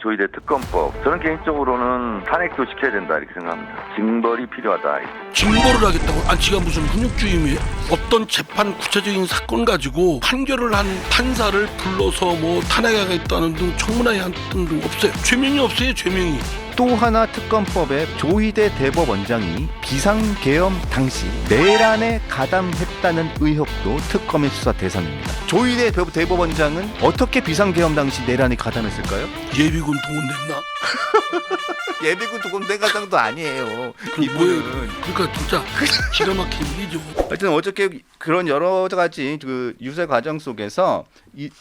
조희대 특검법, 저는 개인적으로는 탄핵도 시켜야 된다 이렇게 생각합니다. 징벌이 필요하다. 징벌을 하겠다고? 지가 무슨 훈육주의미에요? 어떤 재판 구체적인 사건 가지고 판결을 한 판사를 불러서 뭐 탄핵하겠다는 등 청문회 한등 등 없어요. 죄명이 없어요. 죄명이. 또 하나 특검법에 조희대 대법원장이 비상계엄 당시 내란에 가담했다는 의혹도 특검의 수사 대상입니다. 조희대 대법원장은 어떻게 비상계엄 당시 내란에 가담했을까요? 예비군 동원됐나? 예비군 동원된 가장도 아니에요. 뭐예요? 그러니까 진짜 기가 막힌 일이죠. 하여튼 어저께 그런 여러 가지 그 유세 과정 속에서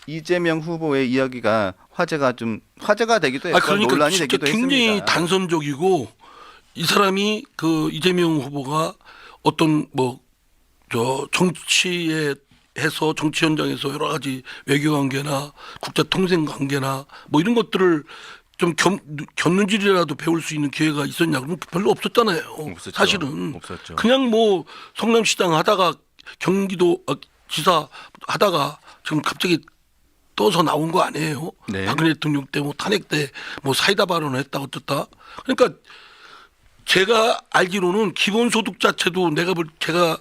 이재명 후보의 이야기가 화제가 되기도 했고 그러니까 논란이 진짜 되기도 굉장히 했습니다. 단선적이고 이 사람이 그 이재명 후보가 어떤 정치에 해서 정치 현장에서 여러 가지 외교 관계나 국제 통상 관계나 뭐 이런 것들을 좀 곁눈질이라도 배울 수 있는 기회가 있었냐 그러면 별로 없었잖아요. 없었죠. 사실은 없었죠. 그냥 뭐 성남시장 하다가 경기도 지사 하다가 지금 갑자기 떠서 나온 거 아니에요. 네. 박근혜 대통령 때 뭐 탄핵 때 뭐 사이다 발언을 했다 어쨌다. 그러니까 제가 알기로는 기본소득 자체도 제가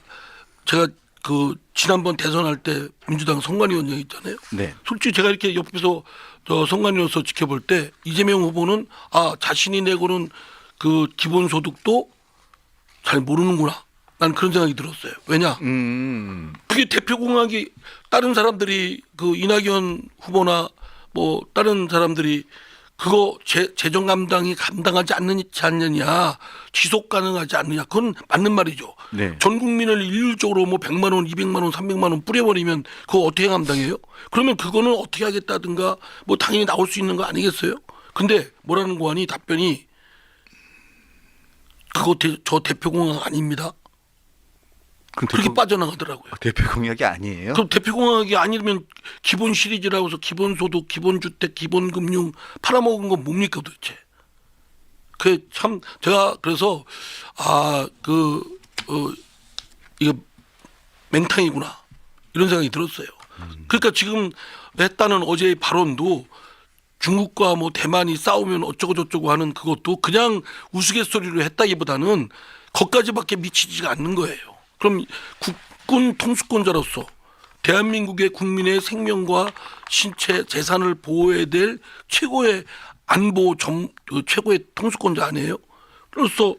그 지난번 대선할 때 민주당 선관위원장 있잖아요. 네. 솔직히 제가 이렇게 옆에서 선관위원서 지켜볼 때 이재명 후보는 자신이 내고는 그 기본소득도 잘 모르는구나. 난 그런 생각이 들었어요. 왜냐? 그게 대표공약이 다른 사람들이 그 이낙연 후보나 뭐 다른 사람들이 그거 재정 감당이 감당하지 않느냐, 지속 가능하지 않느냐, 그건 맞는 말이죠. 네. 전 국민을 일률적으로 뭐 100만 원, 200만 원, 300만 원 뿌려버리면 그거 어떻게 감당해요? 그러면 그거는 어떻게 하겠다든가 뭐 당연히 나올 수 있는 거 아니겠어요? 근데 뭐라는 거 하니 답변이 그거 저 대표 공약 아닙니다. 그렇게 빠져나가더라고요. 대표 공약이 아니에요? 그럼 대표 공약이 아니면 기본 시리즈라고 해서 기본소득, 기본주택, 기본금융 팔아먹은 건 뭡니까 도대체? 그 참 제가 그래서 이거 맹탕이구나 이런 생각이 들었어요. 그러니까 지금 했다는 어제의 발언도 중국과 뭐 대만이 싸우면 어쩌고 저쩌고 하는 그것도 그냥 우스갯소리로 했다기보다는 거기까지밖에 미치지가 않는 거예요. 그럼 국군 통수권자로서 대한민국의 국민의 생명과 신체 재산을 보호해야 될 최고의 최고의 통수권자 아니에요? 그래서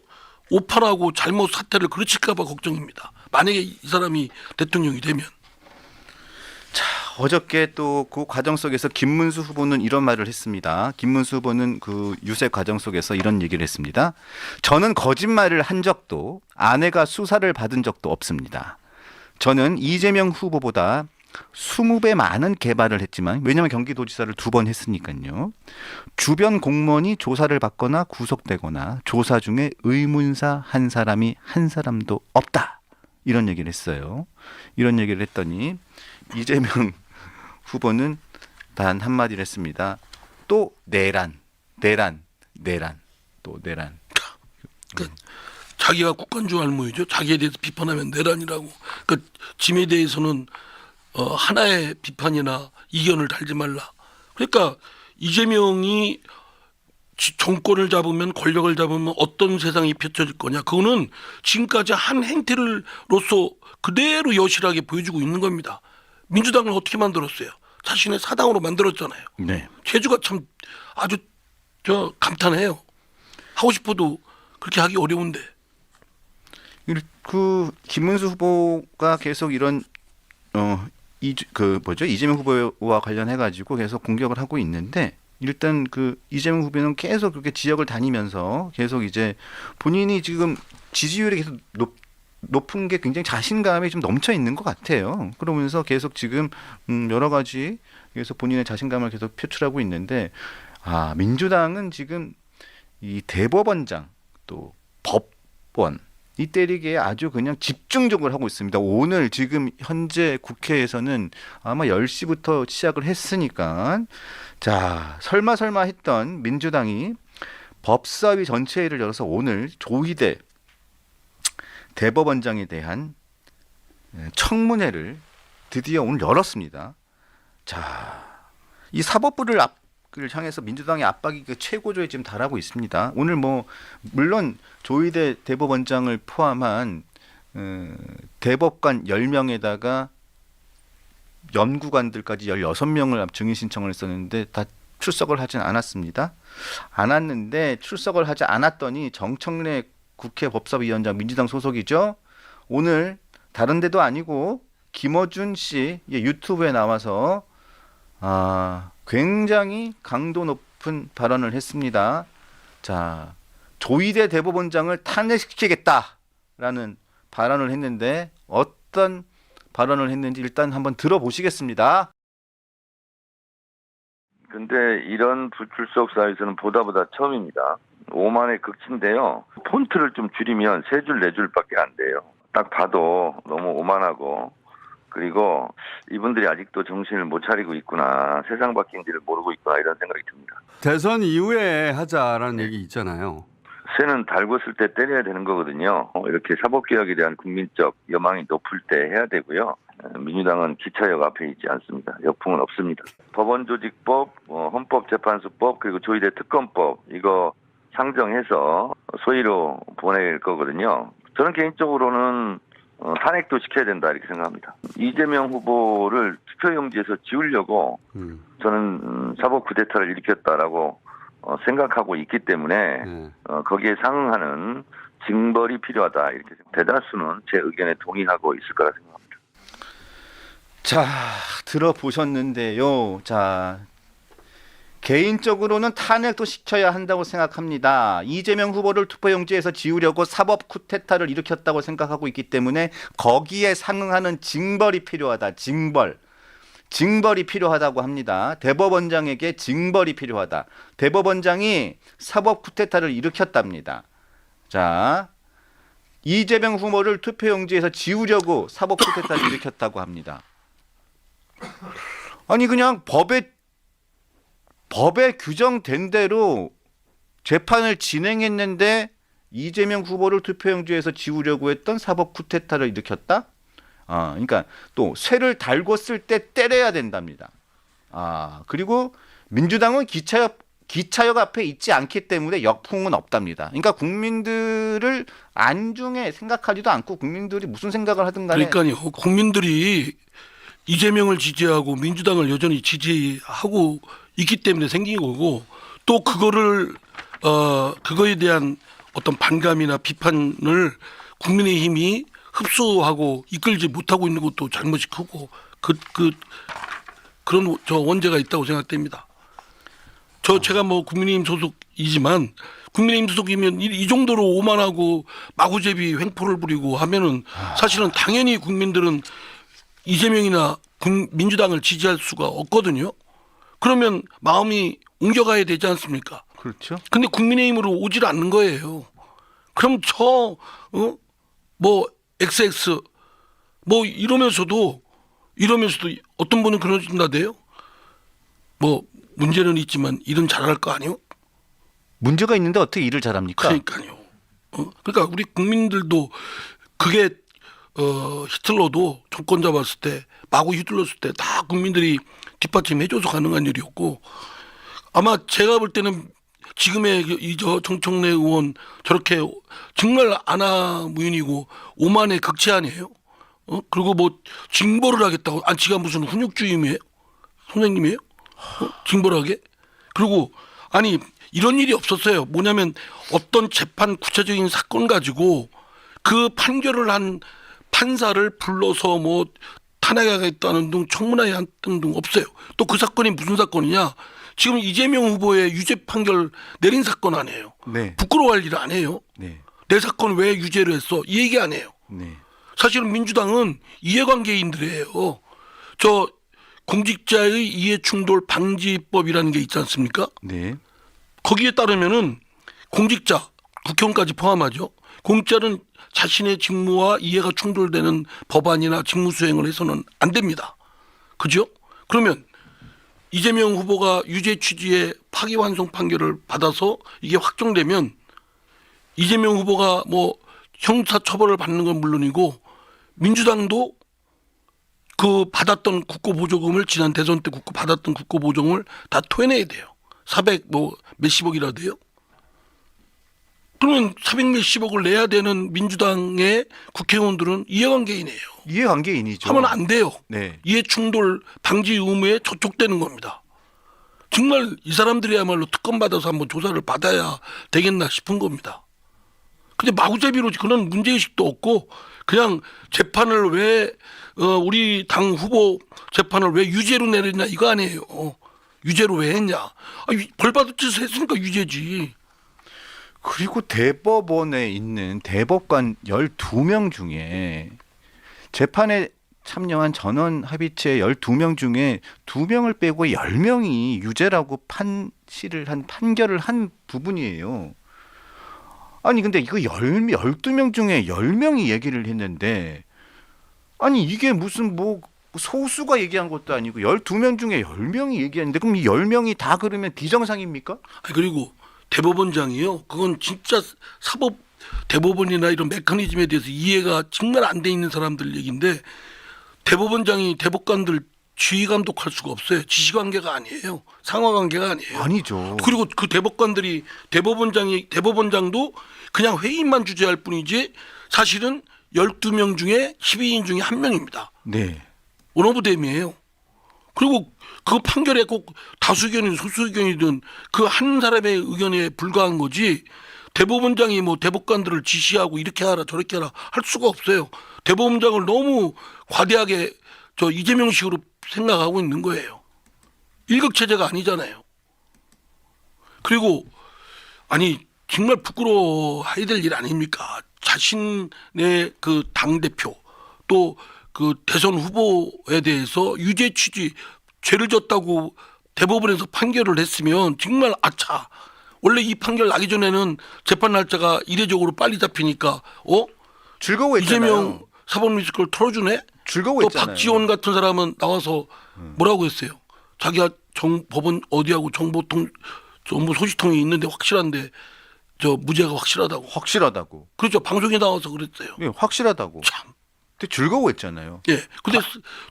오판하고 잘못 사태를 그르칠까 봐 걱정입니다. 만약에 이 사람이 대통령이 되면. 어저께 또 그 과정 속에서 김문수 후보는 이런 말을 했습니다. 김문수 후보는 그 유세 과정 속에서 이런 얘기를 했습니다. 저는 거짓말을 한 적도 아내가 수사를 받은 적도 없습니다. 저는 이재명 후보보다 20배 많은 개발을 했지만 왜냐하면 경기도지사를 2번 했으니까요. 주변 공무원이 조사를 받거나 구속되거나 조사 중에 의문사 한 사람도 없다. 이런 얘기를 했어요. 이런 얘기를 했더니 이재명 후보는 단 한마디를 했습니다. 또 내란. 자기가 국간주 할머니죠. 자기에 대해서 비판하면 내란이라고. 그 짐에 대해서는 하나의 비판이나 이견을 달지 말라. 그러니까 이재명이 정권을 잡으면 권력을 잡으면 어떤 세상이 펼쳐질 거냐. 그거는 지금까지 한 행태로서 그대로 여실하게 보여주고 있는 겁니다. 민주당을 어떻게 만들었어요? 자신의 사당으로 만들었잖아요. 네. 제주가 참 아주 감탄해요. 하고 싶어도 그렇게 하기 어려운데. 그 김문수 후보가 계속 이런 이재명 후보와 관련해 가지고 계속 공격을 하고 있는데 일단 그 이재명 후보는 계속 그렇게 지역을 다니면서 계속 이제 본인이 지금 지지율이 계속 높은 게 굉장히 자신감이 좀 넘쳐 있는 것 같아요. 그러면서 계속 지금 여러 가지 계속 본인의 자신감을 계속 표출하고 있는데 민주당은 지금 이 대법원장 또 법원 이 때리기에 아주 그냥 집중적으로 하고 있습니다. 오늘 지금 현재 국회에서는 아마 10시부터 시작을 했으니까 자 설마 했던 민주당이 법사위 전체회의를 열어서 오늘 조희대 대법원장에 대한 청문회를 드디어 오늘 열었습니다. 자, 이 사법부를 향해서 민주당의 압박이 그 최고조에 지금 달하고 있습니다. 오늘 뭐 물론 조희대 대법원장을 포함한 대법관 10명에다가 연구관들까지 16명을 증인 신청을 했었는데 다 출석을 하진 않았습니다. 않았는데 출석을 하지 않았더니 정청래 국회 법사위원장 민주당 소속이죠. 오늘 다른 데도 아니고 김어준 씨 유튜브에 나와서 굉장히 강도 높은 발언을 했습니다. 자, 조희대 대법원장을 탄핵시키겠다라는 발언을 했는데 어떤 발언을 했는지 일단 한번 들어보시겠습니다. 근데 이런 불출석 사유에서는 보다 처음입니다. 5만의 극치인데요. 폰트를 좀 줄이면 3줄, 4줄밖에 안 돼요. 딱 봐도 너무 오만하고, 그리고 이분들이 아직도 정신을 못 차리고 있구나, 세상 바뀐지를 모르고 있구나, 이런 생각이 듭니다. 대선 이후에 하자라는 얘기 있잖아요. 쇠는 달궜을 때 때려야 되는 거거든요. 이렇게 사법개혁에 대한 국민적 여망이 높을 때 해야 되고요. 민주당은 기차역 앞에 있지 않습니다. 역풍은 없습니다. 법원조직법, 헌법재판소법, 그리고 조희대 특검법, 이거 상정해서 소위로 보낼 거거든요. 저는 개인적으로는 탄핵도 시켜야 된다, 이렇게 생각합니다. 이재명 후보를 투표용지에서 지우려고 저는 사법 쿠데타를 일으켰다라고 생각하고 있기 때문에 거기에 상응하는 징벌이 필요하다, 이렇게 대다수는 제 의견에 동의하고 있을 거라 생각합니다. 자, 들어보셨는데요. 자, 개인적으로는 탄핵도 시켜야 한다고 생각합니다. 이재명 후보를 투표용지에서 지우려고 사법 쿠데타를 일으켰다고 생각하고 있기 때문에 거기에 상응하는 징벌이 필요하다. 징벌이 필요하다고 합니다. 대법원장에게 징벌이 필요하다. 대법원장이 사법 쿠데타를 일으켰답니다. 자, 이재명 후보를 투표용지에서 지우려고 사법 쿠데타를 일으켰다고 합니다. 아니 그냥 법에 규정된 대로 재판을 진행했는데 이재명 후보를 투표용지에서 지우려고 했던 사법 쿠데타를 일으켰다? 그러니까 또 쇠를 달궜을 때 때려야 된답니다. 그리고 민주당은 기차역 앞에 있지 않기 때문에 역풍은 없답니다. 그러니까 국민들을 안중에 생각하지도 않고 국민들이 무슨 생각을 하든 간에 그러니까요. 국민들이 이재명을 지지하고 민주당을 여전히 지지하고 있기 때문에 생긴 거고, 또 그거를 그거에 대한 어떤 반감이나 비판을 국민의힘이 흡수하고 이끌지 못하고 있는 것도 잘못이 크고 그런 저 원죄가 있다고 생각됩니다. 제가 뭐 국민의힘 소속이지만 국민의힘 소속이면 이 정도로 오만하고 마구제비 횡포를 부리고 하면은 사실은 당연히 국민들은 이재명이나 민주당을 지지할 수가 없거든요. 그러면 마음이 옮겨가야 되지 않습니까? 그렇죠. 근데 국민의힘으로 오질 않는 거예요. 그럼 뭐 XX 뭐 이러면서도 어떤 분은 그러신다대요. 뭐 문제는 있지만 일은 잘할 거 아니요? 문제가 있는데 어떻게 일을 잘합니까? 그러니까요. 그러니까 우리 국민들도 그게 히틀러도 정권 잡았을 때 마구 휘둘렀을 때 다 국민들이 뒷받침해줘서 가능한 일이었고, 아마 제가 볼 때는 지금의 저 정청래 의원 저렇게 정말 아나무인이고 오만의 극치 아니에요? 그리고 뭐 징벌을 하겠다고, 지가 무슨 훈육주임이에요? 선생님이에요? 징벌하게? 그리고 아니 이런 일이 없었어요. 뭐냐면 어떤 재판 구체적인 사건 가지고 그 판결을 한 판사를 불러서 뭐 탄핵하겠다는 등 청문회 한등 없어요. 또 그 사건이 무슨 사건이냐? 지금 이재명 후보의 유죄 판결 내린 사건 아니에요. 네. 부끄러워할 일 아니에요. 네. 내 사건 왜 유죄를 했어? 이 얘기 아니에요. 네. 사실은 민주당은 이해관계인들이에요. 저 공직자의 이해충돌 방지법이라는 게 있지 않습니까? 네. 거기에 따르면은 공직자, 국회의원까지 포함하죠. 공직자는 자신의 직무와 이해가 충돌되는 법안이나 직무 수행을 해서는 안 됩니다. 그죠? 그러면 이재명 후보가 유죄 취지의 파기환송 판결을 받아서 이게 확정되면 이재명 후보가 뭐 형사 처벌을 받는 건 물론이고 민주당도 그 받았던 국고보조금을 지난 대선 때 받았던 국고보조금을 다 토해내야 돼요. 400 뭐 몇십억이라 돼요? 그러면 400 몇십억을 내야 되는 민주당의 국회의원들은 이해관계인이에요. 이해관계인이죠. 하면 안 돼요. 네. 이해충돌 방지 의무에 저촉되는 겁니다. 정말 이 사람들이야말로 특검 받아서 한번 조사를 받아야 되겠나 싶은 겁니다. 근데 마구잡이로 그런 문제의식도 없고 그냥 재판을 왜 우리 당 후보 재판을 왜 유죄로 내렸냐 이거 아니에요. 유죄로 왜 했냐. 벌 받을 짓을 했으니까 유죄지. 그리고 대법원에 있는 대법관 12명 중에 재판에 참여한 전원 합의체 12명 중에 2명을 빼고 10명이 유죄라고 판결을 한 부분이에요. 아니 근데 이거 12명 중에 10명이 얘기를 했는데 아니 이게 무슨 뭐 소수가 얘기한 것도 아니고 12명 중에 10명이 얘기했는데 그럼 이 10명이 다 그러면 비정상입니까? 그리고 대법원장이요. 그건 진짜 사법 대법원이나 이런 메커니즘에 대해서 이해가 정말 안 돼 있는 사람들 얘기인데 대법원장이 대법관들 지휘 감독할 수가 없어요. 지시관계가 아니에요. 상하관계가 아니에요. 아니죠. 그리고 그 대법관들이 대법원장도 그냥 회의만 주재할 뿐이지 사실은 12명 중에 12인 중에 1명입니다. 네. 원오브댐이에요. 그리고 그 판결에 꼭 다수 의견이든 소수 의견이든 그 한 사람의 의견에 불과한 거지 대법원장이 뭐 대법관들을 지시하고 이렇게 하라 저렇게 하라 할 수가 없어요. 대법원장을 너무 과대하게 저 이재명식으로 생각하고 있는 거예요. 일극체제가 아니잖아요. 그리고 아니 정말 부끄러워해야 될 일 아닙니까? 자신의 그 당대표 또 그 대선 후보에 대해서 유죄 취지 죄를 졌다고 대법원에서 판결을 했으면 정말 아차. 원래 이 판결 나기 전에는 재판 날짜가 이례적으로 빨리 잡히니까 즐거워했잖아요. 이재명 사법 뮤지컬 털어주네. 또 즐거워했잖아요. 박지원 같은 사람은 나와서 뭐라고 했어요. 자기가 법원 어디하고 정보 소식통이 있는데 확실한데 저 무죄가 확실하다고. 확실하다고. 그렇죠. 방송에 나와서 그랬어요. 예, 확실하다고. 참. 근데 즐거워했잖아요. 예. 근데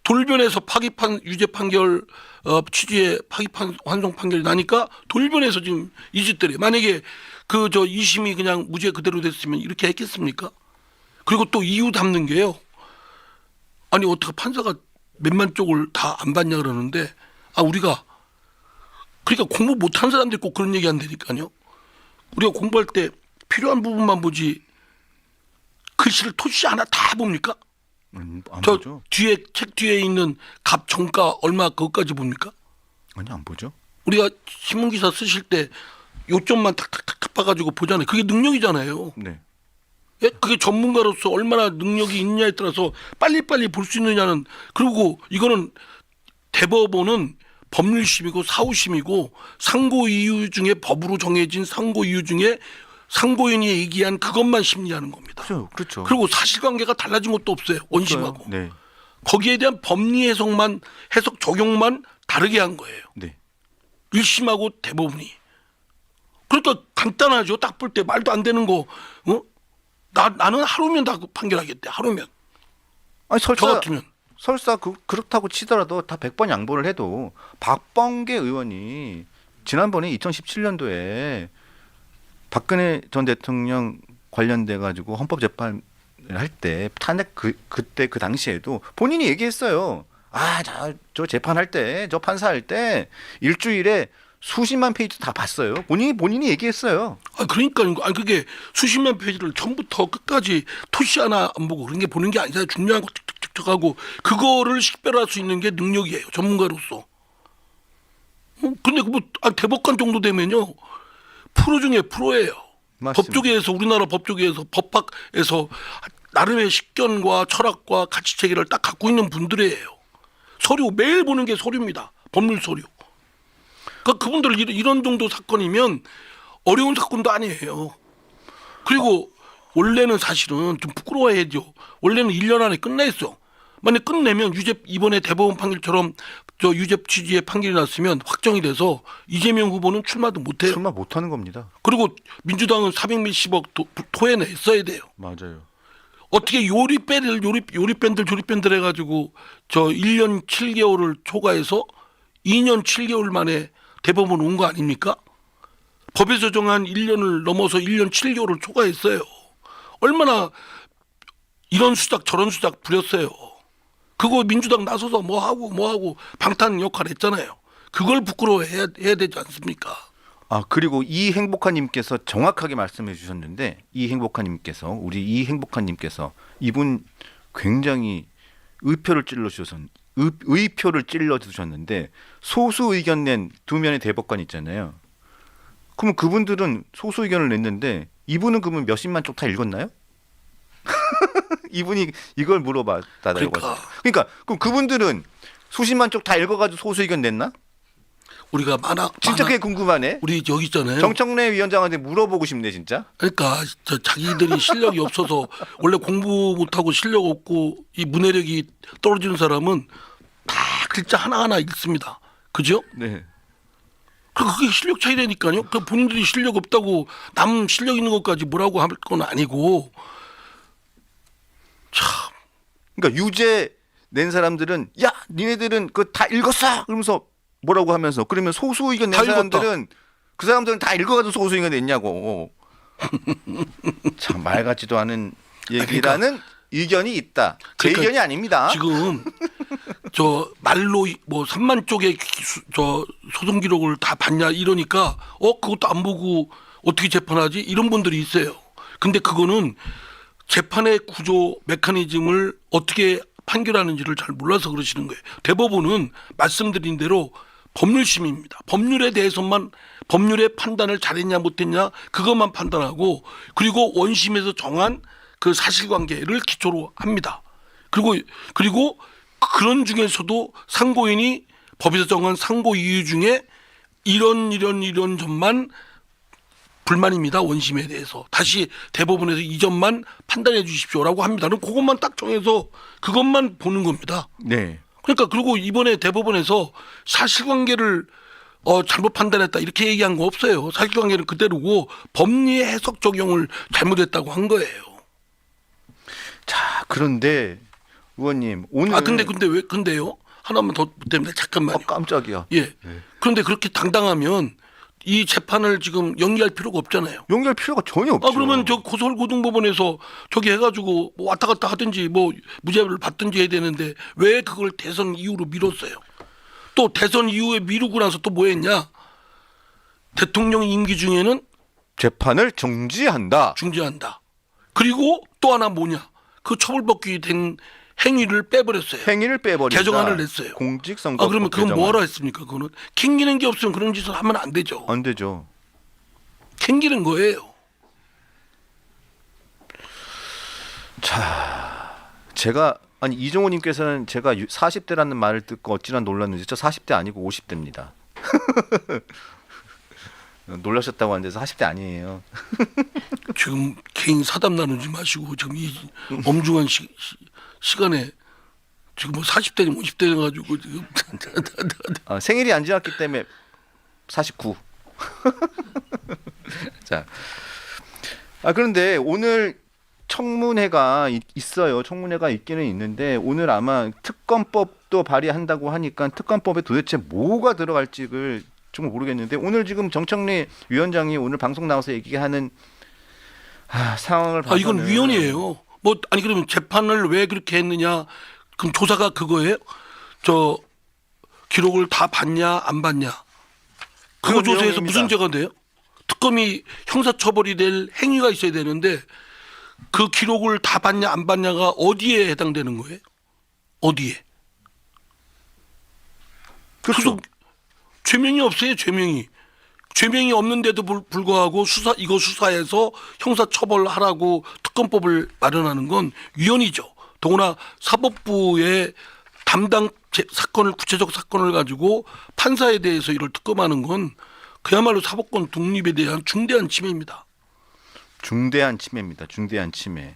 돌변에서 파기판 유죄 판결 취지의 파기판 환송 판결이 나니까 돌변에서 지금 이 짓들이 만약에 그 저 2심이 그냥 무죄 그대로 됐으면 이렇게 했겠습니까? 그리고 또 이유 담는 게요. 아니 어떻게 판사가 몇만 쪽을 다 안 봤냐 그러는데 우리가 그러니까 공부 못한 사람들이 꼭 그런 얘기 한다니까요. 우리가 공부할 때 필요한 부분만 보지 글씨를 토시 하나 다 봅니까? 안 저 보죠. 뒤에 책 뒤에 있는 값 정가 얼마 그것까지 봅니까? 아니 안 보죠. 우리가 신문 기사 쓰실 때 요점만 탁탁탁 봐가지고 보잖아요. 그게 능력이잖아요. 네. 예? 그게 전문가로서 얼마나 능력이 있냐에 따라서 빨리빨리 볼 수 있느냐는 그리고 이거는 대법원은 법률심이고 사후심이고 상고 이유 중에 법으로 정해진 상고 이유 중에 상고인이 얘기한 그것만 심리하는 겁니다. 그렇죠. 그리고 사실관계가 달라진 것도 없어요. 원심하고. 네. 거기에 대한 법리 해석 적용만 다르게 한 거예요. 네. 1심하고 대법원이. 그러니까 간단하죠. 딱 볼 때 말도 안 되는 거. 나는 하루면 다 판결하겠대. 하루면. 아니 저 설사 같으면. 그렇다고 치더라도 다 100번 양보를 해도 박범계 의원이 지난번에 2017년도에 박근혜 전 대통령 관련돼 가지고 헌법재판을 할 때 탄핵 그때 그 당시에도 본인이 얘기했어요. 저 재판할 때 저 판사할 때 일주일에 수십만 페이지 다 봤어요. 본인이 얘기했어요. 그러니까요. 그게 수십만 페이지를 처음부터 끝까지 토시 하나 안 보고 그런 게 보는 게 아니라 중요한 거 틱틱틱 하고 그거를 식별할 수 있는 게 능력이에요. 전문가로서. 근데 대법관 정도 되면요. 프로 중에 프로예요. 맞습니다. 법조계에서 우리나라 법조계에서 법학에서 나름의 식견과 철학과 가치 체계를 딱 갖고 있는 분들이에요. 서류 매일 보는 게 서류입니다. 법률 서류. 그러니까 그분들 이런 정도 사건이면 어려운 사건도 아니에요. 그리고 원래는 사실은 좀 부끄러워해야죠. 원래는 1년 안에 끝냈어. 만약 끝내면 이번에 대법원 판결처럼 저 유죄 취지의 판결이 났으면 확정이 돼서 이재명 후보는 출마도 못해요. 출마 못하는 겁니다. 그리고 민주당은 400 몇십억 토해냈어야 돼요. 맞아요. 어떻게 요리밴들 해가지고 저 1년 7개월을 초과해서 2년 7개월 만에 대법원 온 거 아닙니까? 법에서 정한 1년을 넘어서 1년 7개월을 초과했어요. 얼마나 이런 수작 저런 수작 부렸어요. 그거 민주당 나서서 뭐 하고 방탄 역할 했잖아요. 그걸 부끄러워해야 되지 않습니까? 아, 그리고 이행복한님께서 정확하게 말씀해 주셨는데, 우리 이행복한님께서 이분 굉장히 의표를 찔러 주셨는데, 소수 의견 낸 두 면의 대법관 있잖아요. 그럼 그분들은 소수 의견을 냈는데 이분은 그러면 몇십만 쪽 다 읽었나요? 이분이 이걸 물어봤다라고 하죠. 그러니까 그럼 그분들은 수십만 쪽 다 읽어가지고 소수 의견 냈나? 우리가 진짜 그게 궁금하네. 우리 여기 있잖아요. 정청래 위원장한테 물어보고 싶네 진짜. 그러니까 자기들이 실력이 없어서 원래 공부 못하고 실력 없고 이 문해력이 떨어지는 사람은 다 글자 하나하나 읽습니다. 그죠? 네. 그게 실력 차이라니까요. 그 본인들이 실력 없다고 남 실력 있는 것까지 뭐라고 할 건 아니고. 참. 그러니까 유죄 낸 사람들은 야 니네들은 그거 다 읽었어 그러면서 뭐라고 하면서, 그러면 소수 의견 낸 사람들은 그 사람들은 다 읽어가지고 소수 의견 냈냐고. 참 말 같지도 않은 얘기라는 그러니까, 의견이 있다. 제 그러니까 의견이 아닙니다. 지금 저 말로 뭐 3만 쪽의 저 소송 기록을 다 봤냐 이러니까 그것도 안 보고 어떻게 재판하지 이런 분들이 있어요. 근데 그거는 재판의 구조 메커니즘을 어떻게 판결하는지를 잘 몰라서 그러시는 거예요. 대법원은 말씀드린 대로 법률심입니다. 법률에 대해서만 법률의 판단을 잘했냐 못했냐 그것만 판단하고, 그리고 원심에서 정한 그 사실관계를 기초로 합니다. 그리고 그런 중에서도 상고인이 법에서 정한 상고 이유 중에 이런 점만 불만입니다. 원심에 대해서 다시 대법원에서 이 점만 판단해 주십시오라고 합니다. 그럼 그것만 딱 정해서 그것만 보는 겁니다. 네. 그러니까 그리고 이번에 대법원에서 사실관계를 잘못 판단했다 이렇게 얘기한 거 없어요. 사실관계는 그대로고 법리의 해석 적용을 잘못했다고 한 거예요. 자, 그런데 의원님 오늘 근데요? 하나만 더 때문에 잠깐만요. 깜짝이야. 예. 그런데 그렇게 당당하면 이 재판을 지금 연기할 필요가 없잖아요. 연기할 필요가 전혀 없죠. 그러면 저 서울고등법원에서 저기 해가지고 뭐 왔다 갔다 하든지 뭐 무죄를 받든지 해야 되는데 왜 그걸 대선 이후로 미뤘어요? 또 대선 이후에 미루고 나서 또 뭐 했냐? 대통령 임기 중에는 재판을 중지한다. 그리고 또 하나 뭐냐? 그 처벌받기 된 행위를 빼버렸어요. 행위를 빼버린다. 개정안을 냈어요. 공직선거법 그러면 그건 개정안. 뭐하러 했습니까? 그거는 캥기는 게 없으면 그런 짓을 하면 안 되죠. 안 되죠. 캥기는 거예요. 자, 이종호님께서는 제가 40대라는 말을 듣고 어찌나 놀랐는지, 저 40대 아니고 50대입니다. 놀라셨다고 하는데 40대 아니에요. 지금 개인 사담 나누지 마시고 지금 이 엄중한 시간에 지금 뭐 40대니 50대 가지고 지금 생일이 안 지났기 때문에 49. 자, 그런데 오늘 청문회가 있어요. 청문회가 있기는 있는데 오늘 아마 특검법도 발의한다고 하니까 특검법에 도대체 뭐가 들어갈지를 정말 모르겠는데, 오늘 지금 정청래 위원장이 오늘 방송 나와서 얘기하는 상황을 봐서는 이건 위헌이에요. 그러면 재판을 왜 그렇게 했느냐? 그럼 조사가 그거예요? 저 기록을 다 봤냐 안 봤냐? 그거 조사해서 무슨 죄가 돼요? 특검이 형사처벌이 될 행위가 있어야 되는데 그 기록을 다 봤냐 안 봤냐가 어디에 해당되는 거예요? 어디에? 그렇죠. 죄명이 없어요. 죄명이 없는데도 불구하고 수사해서 형사처벌하라고 특검법을 마련하는 건 위헌이죠. 더구나 사법부의 담당 구체적 사건을 가지고 판사에 대해서 이를 특검하는 건 그야말로 사법권 독립에 대한 중대한 침해입니다. 중대한 침해.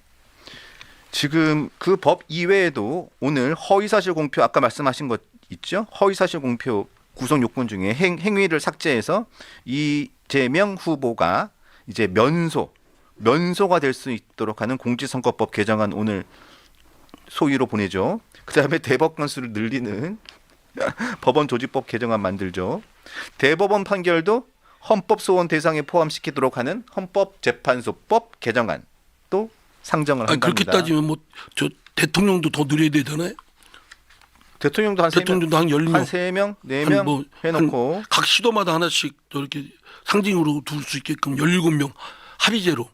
지금 그 법 이외에도 오늘 허위사실 공표, 아까 말씀하신 것 있죠? 허위사실 공표 구성 요건 중에 행위를 삭제해서 이재명 후보가 이제 면소가 될 수 있도록 하는 공직선거법 개정안 오늘 소위로 보내죠. 그다음에 대법관 수를 늘리는 법원 조직법 개정안 만들죠. 대법원 헌법 소원 대상에 포함시키도록 하는 헌법재판소법 개정안 또 상정을 아니, 한답니다. 그렇게 따지면 뭐 저 대통령도 더 늘려야 되잖아요. 대통령도 한 대통령도 한 10명. 한 3명, 4명 뭐 해놓고 각 시도마다 하나씩 저렇게 상징으로 둘 수 있게끔 17명 합의제로.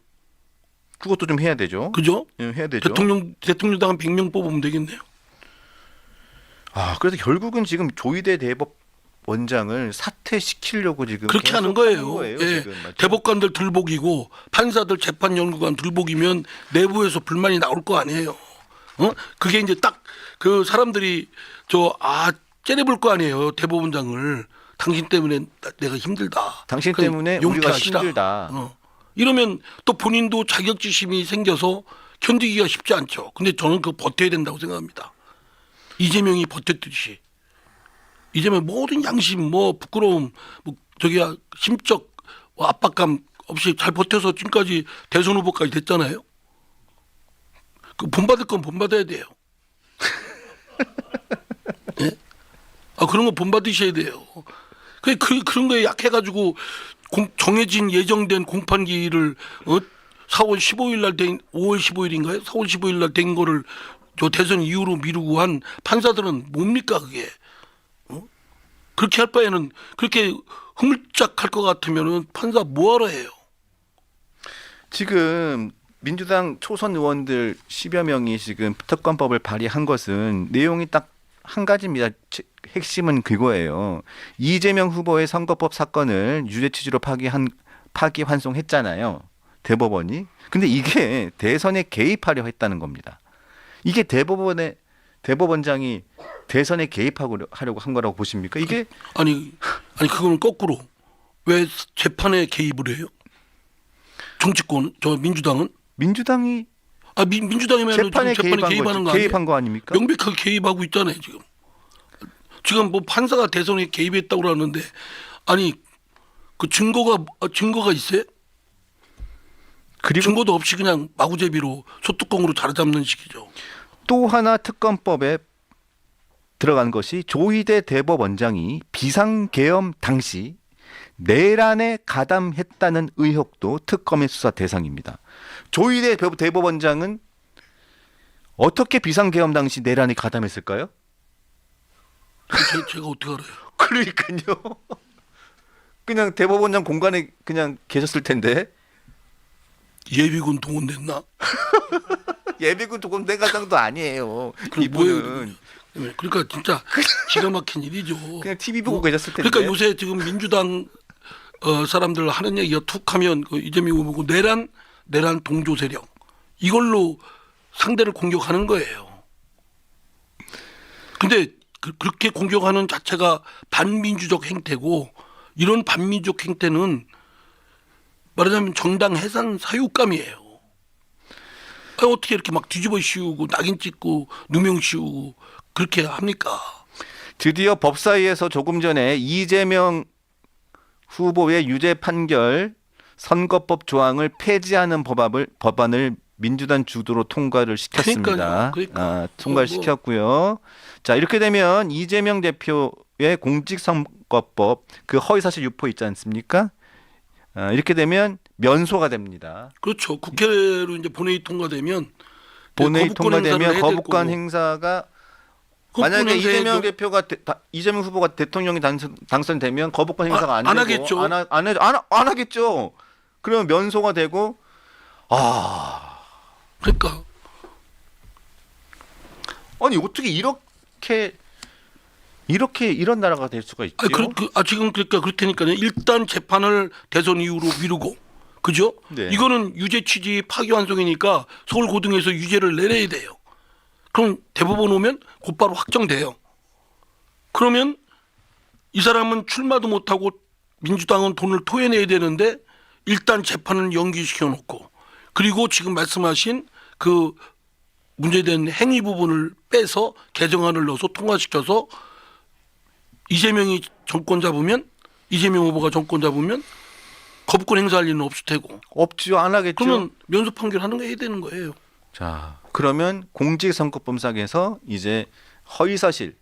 그것도 좀 해야 되죠. 그죠? 예, 해야 되죠. 대통령당 한 100명 뽑으면 되겠네요. 그래서 결국은 지금 조희대 대법원장을 사퇴시키려고 지금 그렇게 계속 하는 거예요. 예. 지금. 맞죠? 대법관들 들복이고 판사들 재판연구관 들복이면 내부에서 불만이 나올 거 아니에요. 그게 이제 딱 그 사람들이 째려볼 거 아니에요. 대법원장을 당신 때문에 내가 힘들다. 당신 그냥 때문에 우리가 용퇴하시라. 힘들다. 이러면 또 본인도 자격지심이 생겨서 견디기가 쉽지 않죠. 근데 저는 그거 버텨야 된다고 생각합니다. 이재명이 버텼듯이. 이재명 모든 양심, 부끄러움, 심적 압박감 없이 잘 버텨서 지금까지 대선 후보까지 됐잖아요. 그 본받을 건 본받아야 돼요. 예? 그런 거 본받으셔야 돼요. 그런 거에 약해가지고 정해진 예정된 공판기일을 4월 15일 날 된 5월 15일인가요? 4월 15일 날 된 거를 저 대선 이후로 미루고 한 판사들은 뭡니까 그게? 그렇게 할 바에는 그렇게 흐물짝할 것 같으면은 판사 뭐하러 해요? 지금 민주당 초선 의원들 10여 명이 지금 특검법을 발의한 것은 내용이 딱 한 가지입니다. 핵심은 그거예요. 이재명 후보의 선거법 사건을 유죄 취지로 파기환송했잖아요. 대법원이. 근데 이게 대선에 개입하려 했다는 겁니다. 이게 대법원장이 대선에 개입하려고 한 거라고 보십니까? 이게 아니 그거는 거꾸로 왜 재판에 개입을 해요? 정치권 민주당은 민주당이 민주당이면 재판에 개입하는 거 아니에요? 개입한 거 아닙니까? 명백하게 개입하고 있잖아요 지금. 지금 뭐 판사가 대선에 개입했다고 그러는데 그 증거가 있어요? 그리고 증거도 없이 그냥 마구제비로 소뚜껑으로 자르잡는 식이죠. 또 하나 특검법에 들어간 것이 조희대 대법원장이 비상계엄 당시 내란에 가담했다는 의혹도 특검의 수사 대상입니다. 조희대 대법원장은 어떻게 비상계엄 당시 내란에 가담했을까요? 제가 어떻게 알아요? 그러니까요. 그냥 대법원장 공간에 그냥 계셨을 텐데. 예비군 동원됐나? 예비군 도검대 가장도 아니에요. 그럼 이분은 뭐예요? 그러니까 진짜 기가 막힌 일이죠. 그냥 TV 보고 계셨을 텐데. 그러니까 요새 지금 민주당 사람들 하는 얘기가 툭하면 그 이재명 후보고 내란 동조 세력 이걸로 상대를 공격하는 거예요. 근데 그렇게 공격하는 자체가 반민주적 행태고 이런 반민주적 행태는 말하자면 정당 해산 사유감이에요. 어떻게 이렇게 막 뒤집어 씌우고 낙인 찍고 누명 씌우고 그렇게 합니까? 드디어 법사위에서 조금 전에 이재명 후보의 유죄 판결 선거법 조항을 폐지하는 법안을 민주당 주도로 통과를 시켰습니다. 그러니까요. 통과를 시켰고요. 자, 이렇게 되면 이재명 대표의 공직선거법 그 허위사실 유포 있지 않습니까? 이렇게 되면 면소가 됩니다. 그렇죠. 국회로 이제 본회의 통과되면 본회의 거부권 통과되면 행사를 해야 될 거부권 거고. 행사가 거부권 만약에 행사에도 이재명 후보가 대통령이 당선되면 거부권 행사가 안 되고 하겠죠. 안 하겠죠. 그러면 면소가 되고 그러니까 아니 어떻게 이런 나라가 될 수가 있죠? 지금 그러니까 그렇다니까요. 일단 재판을 대선 이후로 미루고, 그죠? 네. 이거는 유죄 취지 파기환송이니까 서울고등에서 유죄를 내려야 돼요. 그럼 대법원 오면 곧바로 확정돼요. 그러면 이 사람은 출마도 못하고 민주당은 돈을 토해내야 되는데 일단 재판을 연기시켜 놓고 그리고 지금 말씀하신 그 문제된 행위 부분을 빼서 개정안을 넣어서 통과시켜서 이재명 후보가 정권 잡으면 거부권 행사할 일은 없을 테고. 없죠. 안 하겠죠. 그러면 면소 판결하는 거 해야 되는 거예요. 자, 그러면 공직선거법상에서 이제 허위사실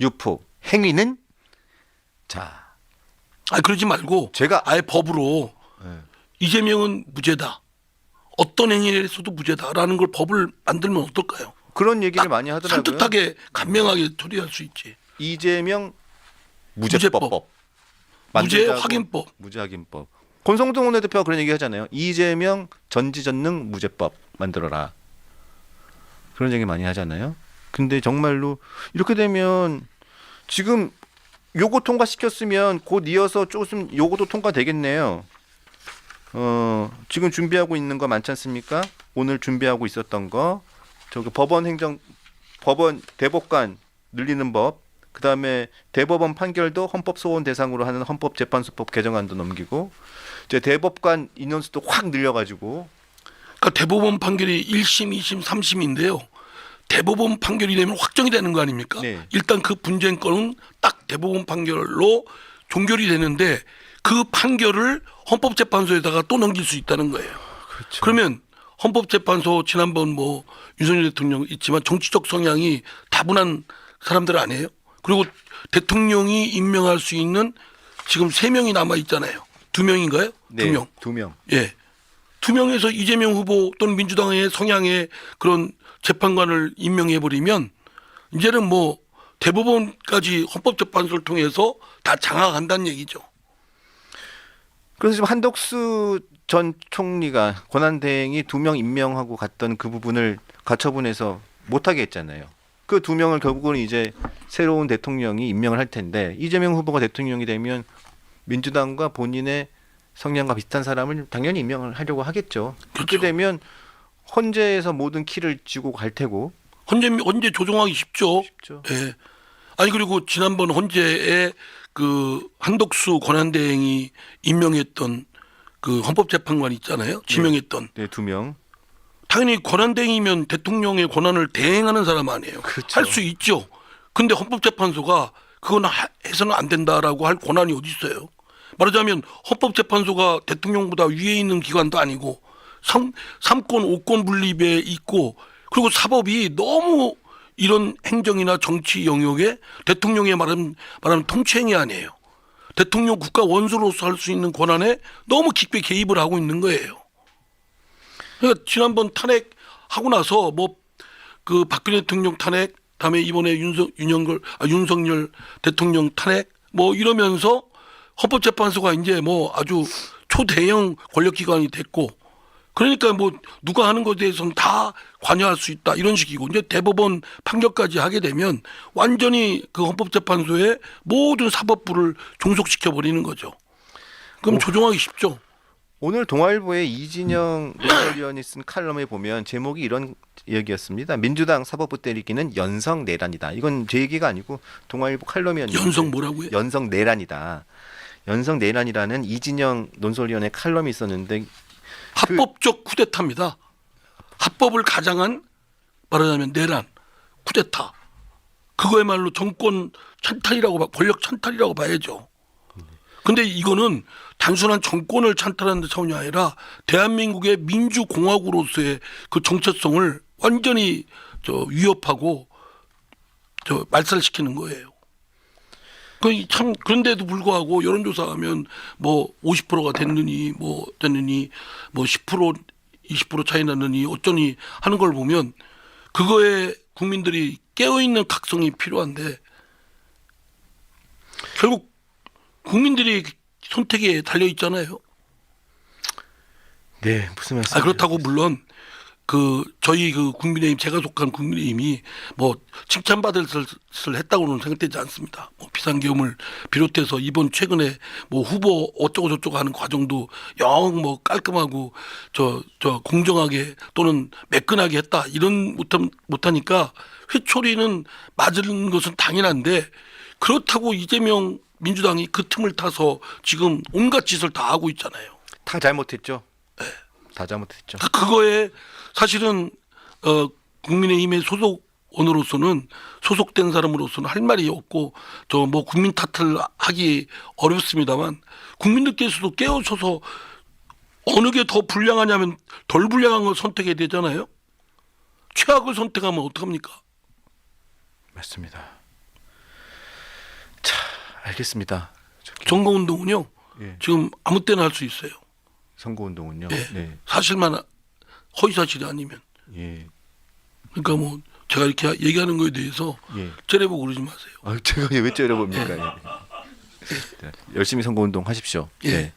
유포 행위는 자 그러지 말고 제가 아예 법으로 네. 이재명은 무죄다. 어떤 행위에 서도 무죄다라는 걸 법을 만들면 어떨까요? 그런 얘기를 딱 많이 하더라고요. 산뜻하게 간명하게 처리할 수 있지. 이재명 무죄법 무죄 만들자고. 확인법. 무죄 확인법. 권성동 원내대표가 그런 얘기 하잖아요. 이재명 전지전능 무죄법 만들어라. 그런 얘기 많이 하잖아요. 근데 정말로 이렇게 되면 지금 요거 통과시켰으면 곧 이어서 조금 요거도 통과되겠네요. 지금 준비하고 있는 거 많지 않습니까? 오늘 준비하고 있었던 거 저기 법원 대법관 늘리는 법, 그다음에 대법원 판결도 헌법 소원 대상으로 하는 헌법재판소법 개정안도 넘기고 이제 대법관 인원수도 확 늘려가지고 그러니까 대법원 판결이 1심, 2심, 3심인데요. 대법원 판결이 되면 확정이 되는 거 아닙니까? 네. 일단 그 분쟁권은 딱 대법원 판결로 종결이 되는데 그 판결을 헌법재판소에다가 또 넘길 수 있다는 거예요. 그렇죠. 그러면 헌법재판소 지난번 뭐 윤석열 대통령 있지만 정치적 성향이 다분한 사람들 아니에요? 그리고 대통령이 임명할 수 있는 지금 3명이 남아 있잖아요. 2명인가요? 네, 2명. 2명. 예. 2명에서 이재명 후보 또는 민주당의 성향의 그런 재판관을 임명해 버리면 이제는 뭐 대법원까지 헌법재판소를 통해서 다 장악한다는 얘기죠. 그래서 지금 한덕수 전 총리가 권한대행이 2명 임명하고 갔던 그 부분을 가처분해서 못하게 했잖아요. 그 2명을 결국은 이제 새로운 대통령이 임명을 할 텐데 이재명 후보가 대통령이 되면 민주당과 본인의 성향과 비슷한 사람을 당연히 임명을 하려고 하겠죠. 그렇게 그렇죠. 되면 헌재에서 모든 키를 쥐고 갈 테고. 헌재 조정하기 쉽죠. 쉽죠. 예. 아니 그리고 지난번 헌재에 그 한덕수 권한대행이 임명했던 그 헌법재판관 있잖아요. 지명했던. 네, 2명. 당연히 권한대행이면 대통령의 권한을 대행하는 사람 아니에요. 그렇죠. 할 수 있죠. 근데 헌법재판소가 그건 해서는 안 된다라고 할 권한이 어디 있어요. 말하자면 헌법재판소가 대통령보다 위에 있는 기관도 아니고 삼권 오권 분립에 있고 그리고 사법이 너무 이런 행정이나 정치 영역에 대통령의 말하면 통치행위 아니에요. 대통령 국가 원수로서 할 수 있는 권한에 너무 깊게 개입을 하고 있는 거예요. 그러니까 지난번 탄핵하고 나서 뭐 그 박근혜 대통령 탄핵, 다음에 이번에 윤석열 대통령 탄핵 뭐 이러면서 헌법재판소가 이제 뭐 아주 초대형 권력기관이 됐고 그러니까 뭐 누가 하는 것에 대해서는 다 관여할 수 있다 이런 식이고 이제 대법원 판결까지 하게 되면 완전히 그 헌법재판소의 모든 사법부를 종속시켜 버리는 거죠. 그럼 조정하기 쉽죠. 오늘 동아일보의 이진영 논설위원이 쓴 칼럼에 보면 제목이 이런 얘기였습니다. 민주당 사법부 때리기는 연성내란이다. 이건 제 얘기가 아니고 동아일보 칼럼이었는데. 연성 뭐라고요? 연성내란이다. 연성내란이라는 이진영 논설위원의 칼럼이 있었는데 합법적 쿠데타입니다. 합법을 가장한 말하자면 내란, 쿠데타. 그거야말로 정권 찬탈이라고 권력 찬탈이라고 봐야죠. 근데 이거는 단순한 정권을 찬탈하는 차원이 아니라 대한민국의 민주공화국으로서의 그 정체성을 완전히 위협하고 말살시키는 거예요. 참 그런데도 불구하고 여론조사하면 뭐 50%가 됐느니 뭐 10% 20% 차이 났느니 어쩌니 하는 걸 보면 그거에 국민들이 깨어있는 각성이 필요한데 결국 국민들이 선택에 달려 있잖아요. 네, 무슨 말씀? 그렇다고 물론 그 저희 그 국민의힘 제가 속한 국민의힘이 뭐 칭찬받을 것을 했다고는 생각되지 않습니다. 뭐 비상계엄을 비롯해서 이번 최근에 뭐 후보 어쩌고 저쩌고 하는 과정도 영 뭐 깔끔하고 저 공정하게 또는 매끈하게 했다 이런 못하니까 회초리는 맞은 것은 당연한데 그렇다고 이재명 민주당이 그 틈을 타서 지금 온갖 짓을 다 하고 있잖아요. 다 잘못했죠. 네. 다 잘못했죠. 그거에 사실은 국민의힘의 소속원으로서는 소속된 사람으로서는 할 말이 없고 저 뭐 국민 탓을 하기 어렵습니다만 국민들께서도 깨어서서 어느 게 더 불량하냐면 덜 불량한 걸 선택해야 되잖아요. 최악을 선택하면 어떡합니까? 맞습니다. 자, 알겠습니다. 선거운동은요. 예. 지금 아무 때나 할 수 있어요. 선거운동은요. 예. 네. 사실만 허위사실이 아니면. 예. 그러니까 뭐 제가 이렇게 얘기하는 거에 대해서 예. 째려보고 그러지 마세요. 아, 제가 왜 째려봅니까? 예. 열심히 선거운동 하십시오. 예. 네.